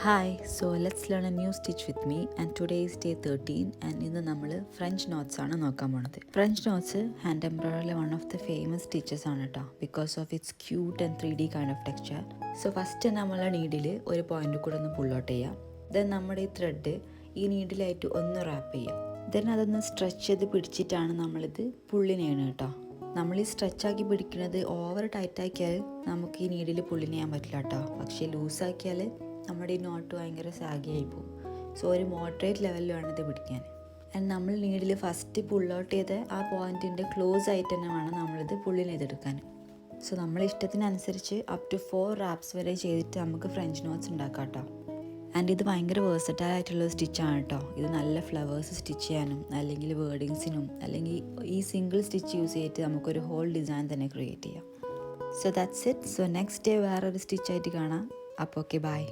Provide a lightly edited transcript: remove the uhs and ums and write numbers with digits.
Hi, so let's learn a new stitch with me, and today is day 13 and ഇന്ന് നമ്മൾ French notes ആണ് നോക്കാൻ പോണത്. French notes hand എംബ്രോയിഡറിയിലെ one of the famous stitches ആണ് കേട്ടോ, because of its cute and 3D kind of texture. So first നമ്മളെ needle ഒരു പോയിന്റ് കൂടെ ഒന്ന് പുൾ ഔട്ട് ചെയ്യാം. ദെൻ നമ്മുടെ ഈ ത്രെഡ് ഈ നീഡിലായിട്ട് ഒന്ന് റാപ്പ് ചെയ്യാം. ദെൻ അതൊന്ന് സ്ട്രെച്ച് ചെയ്ത് പിടിച്ചിട്ടാണ് നമ്മളിത് പുള്ളിന് ചെയ്യണം കേട്ടോ. നമ്മൾ ഈ സ്ട്രെച്ചാക്കി പിടിക്കുന്നത് ഓവർ ടൈറ്റാക്കിയാൽ നമുക്ക് ഈ നീഡിൽ പുള്ളിന് ചെയ്യാൻ പറ്റില്ല കേട്ടോ. പക്ഷേ ലൂസാക്കിയാൽ നമ്മുടെ ഈ നോട്ട് ഭയങ്കര സാഗിയായി പോകും. സോ ഒരു മോഡറേറ്റ് ലെവലിൽ വേണം ഇത് പിടിക്കാൻ. ആൻഡ് നമ്മൾ നീഡിൽ ഫസ്റ്റ് പുൾ ഔട്ട് ചെയ്ത് ആ പോയിൻറ്റിൻ്റെ ക്ലോസ് ആയിട്ട് തന്നെ വേണം നമ്മളിത് പുള്ളിന് ചെയ്തെടുക്കാൻ. സോ നമ്മളെ ഇഷ്ടത്തിനനുസരിച്ച് അപ് ടു 4 റാപ്സ് വരെ ചെയ്തിട്ട് നമുക്ക് ഫ്രഞ്ച് നോട്ട്സ് ഉണ്ടാക്കാം കേട്ടോ. ആൻഡ് ഇത് ഭയങ്കര വേഴ്സറ്റൈൽ ആയിട്ടുള്ള സ്റ്റിച്ചാണ് കേട്ടോ. ഇത് നല്ല ഫ്ലവേഴ്സ് സ്റ്റിച്ച് ചെയ്യാനും അല്ലെങ്കിൽ വേർഡിങ്സിനും അല്ലെങ്കിൽ ഈ സിംഗിൾ സ്റ്റിച്ച് യൂസ് ചെയ്തിട്ട് നമുക്കൊരു ഹോൾ ഡിസൈൻ തന്നെ ക്രിയേറ്റ് ചെയ്യാം. So that's it. So next day വേറൊരു സ്റ്റിച്ചായിട്ട് കാണാം. അപ്പോൾ ഓക്കെ, ബൈ.